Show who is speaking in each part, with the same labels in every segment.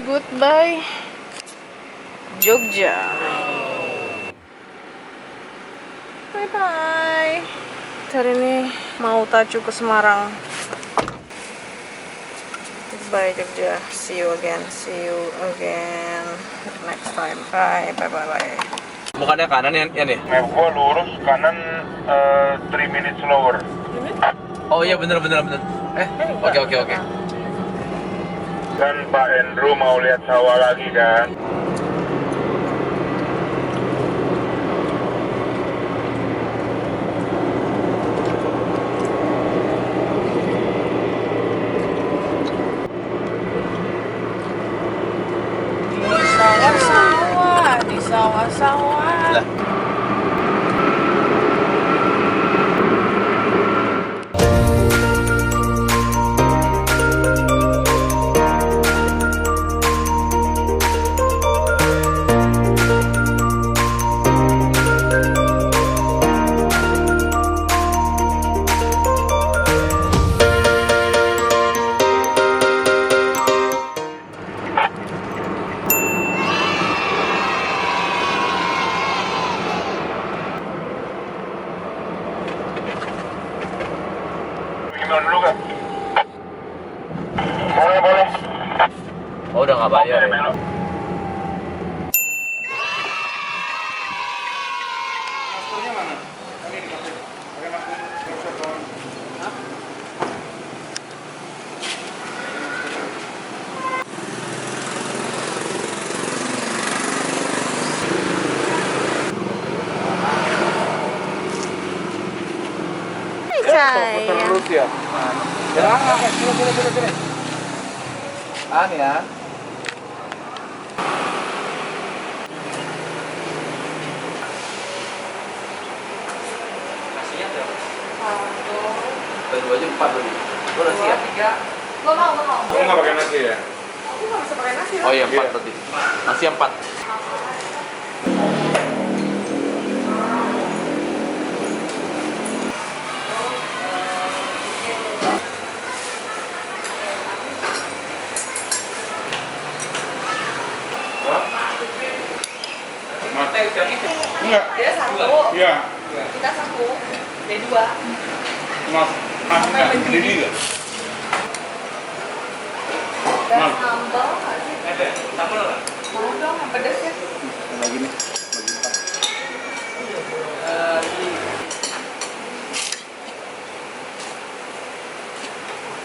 Speaker 1: Goodbye Jogja. Bye bye. Hari ini mau tacu ke Semarang. Goodbye Jogja. See you again. Next time. Bye.
Speaker 2: Bukannya kanan ya nih?
Speaker 3: Map gua lurus kanan 3 minutes slower.
Speaker 2: Oh iya bener. Oke.
Speaker 3: Kan Pak Andrew mau lihat sawah lagi kan?
Speaker 1: Di sawah.
Speaker 2: Lah.
Speaker 3: Gimana dulu kan? Boleh.
Speaker 2: Oh udah nggak bayar ya?
Speaker 3: Belok. Maskernya mana? Ini di kafe. Pakai masker. Terus ya. Sini. Ya.
Speaker 2: Nasinya berapa? Baru aja 4 tadi. Lo nasi ya?
Speaker 1: 3. Lo mau?
Speaker 3: Kamu nggak pakai nasi ya?
Speaker 1: Aku nggak bisa pakai nasi.
Speaker 2: Oh iya 4 tadi. Nasi 4.
Speaker 3: Enggak.
Speaker 1: Dia 1.
Speaker 3: Iya.
Speaker 1: Kita 1. Dia 2.
Speaker 3: Mas. Enggak. Jadi enggak?
Speaker 1: Dan sambal nggak sih?
Speaker 2: Sambal nggak?
Speaker 1: Mau dong yang pedas ya?
Speaker 3: Lagi nih.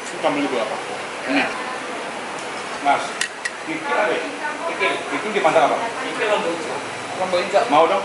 Speaker 3: Kita beli berapa? Ini. Mas. Kikil ada ya? Kikil dimasak apa?
Speaker 2: Ini lombok hijau.
Speaker 3: Mau dong?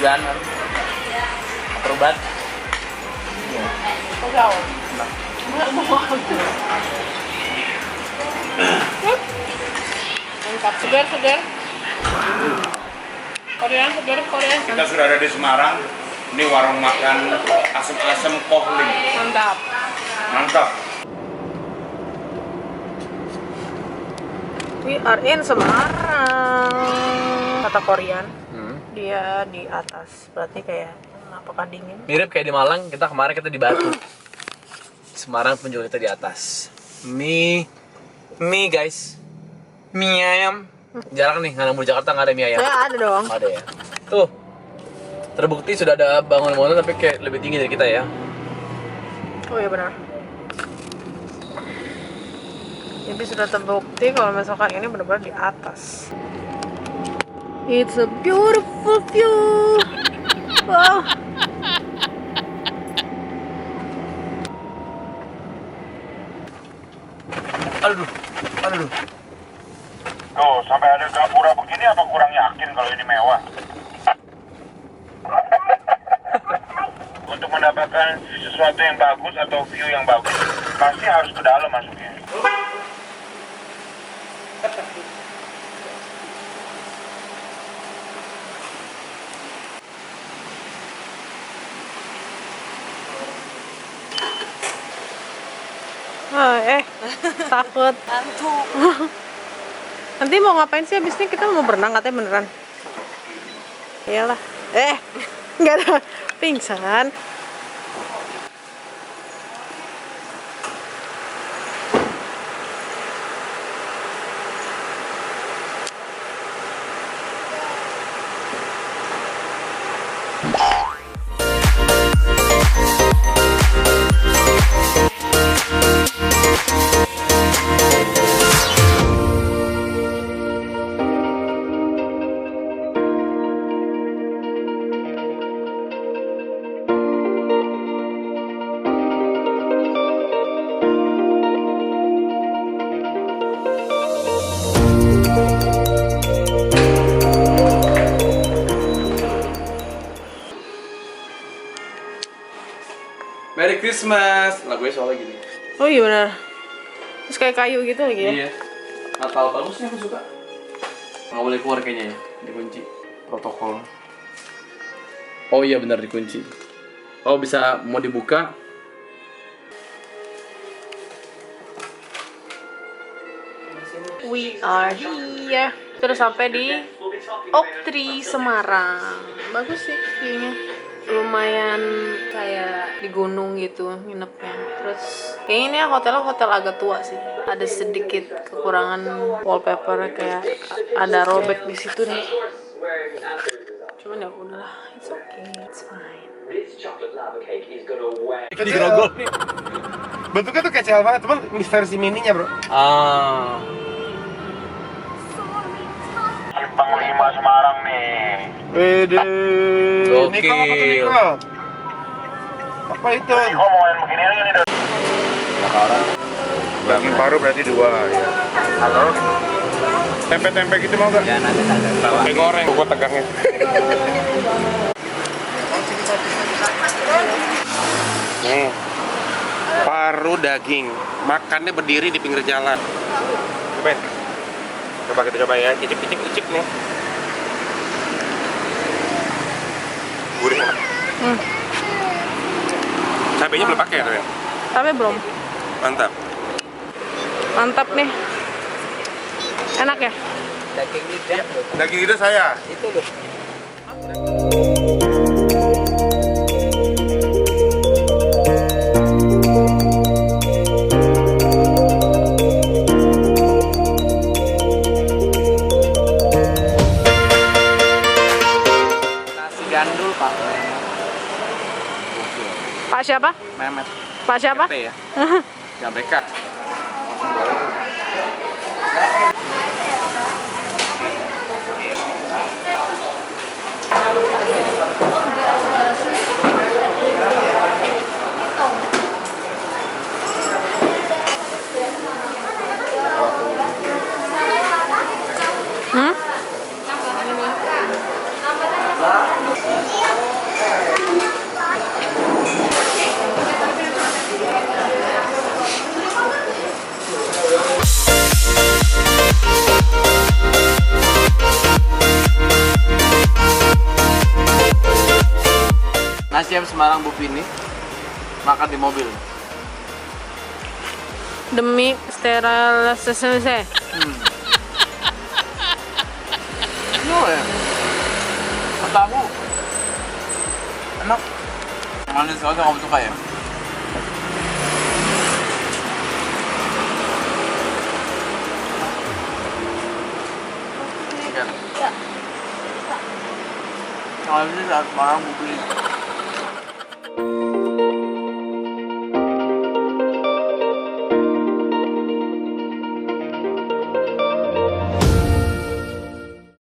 Speaker 2: Hujan. Perban.
Speaker 1: Kau. Mantap, segar. Korean.
Speaker 3: Kita sudah ada di Semarang. Ini warung makan asem-asem Kohling. Mantap.
Speaker 1: We are in Semarang. Kata Korean. Dia di atas, berarti kayak apakah dingin?
Speaker 2: Mirip kayak di Malang, kemarin kita di Batu. Semarang penjual kita di atas. Mie guys. Mie ayam. Jarang nih, nggak nemu di Jakarta nggak ada mie ayam.
Speaker 1: Ya ada dong.
Speaker 2: Ada ya. Tuh. Terbukti sudah ada bangunan-bangunan tapi kayak lebih tinggi dari kita ya.
Speaker 1: Oh iya benar. Jadi sudah terbukti kalau misalkan ini benar-benar di atas. It's a beautiful view. Wow.
Speaker 2: Aduh.
Speaker 3: Tuh, sampai ada gapura begini apa kurang yakin kalau ini mewah? Untuk mendapatkan sesuatu yang bagus atau view yang bagus, pasti harus ke dalam masuknya.
Speaker 1: Takut. Nanti mau ngapain sih abis ini? Kita mau berenang katanya beneran. Iyalah. Nggak ada pingsan.
Speaker 2: Merry Christmas. Lagunya soalnya gini.
Speaker 1: Oh iya benar. Terus kayak kayu gitu lagi ya.
Speaker 2: Iya. Natal bagusnya aku suka. Nggak boleh keluar kayaknya ya, dikunci. Protokol. Oh iya benar dikunci. Oh bisa mau dibuka.
Speaker 1: We are here. Terus sampai di Oak Tree Semarang. Bagus sih view-nya. Lumayan kayak di gunung gitu nginepnya. Terus kayaknya ini hotelnya hotel agak tua sih. Ada sedikit kekurangan wallpaper, kayak ada robek di situ nih. Cuman ya udahlah, it's okay, it's fine.
Speaker 4: Itu di Grogol nih. Bentuknya tuh kecil banget, cuman versi mininya bro.
Speaker 3: Simpang 5 Semarang nih.
Speaker 4: Wede.
Speaker 2: Gokil.
Speaker 4: Niko apa tuh Niko? Apa itu?
Speaker 3: Oh mau yang begini aja nih.
Speaker 4: Daging paru berarti 2 ya. Halo. Tempe-tempe gitu mau gak?
Speaker 2: Ya nanti ada.
Speaker 4: Tempe goreng. Gua tegangnya. Nih. Paru daging. Makannya berdiri di pinggir jalan. Cobain. Coba kita coba ya. Icip nih. Gurih enak. Cabenya belum pakai ya, tuh ya?
Speaker 1: Tapi belum.
Speaker 4: Mantap.
Speaker 1: Mantap nih. Enak ya?
Speaker 2: Daging lidah.
Speaker 4: Daging lidah saya.
Speaker 2: Itu loh. Nasi gandul Pak.
Speaker 1: Pak siapa?
Speaker 2: Mehmet.
Speaker 1: Pak siapa?
Speaker 2: P ya. Jangan BK. Nasi ayam Semarang Bu Vini makan di mobil.
Speaker 1: Demi sterilisasi.
Speaker 2: Yo ya. Tahu. Enak. Manis sekali kamu suka ya? Ikan. Kalau ini saat Semarang Bu Vini.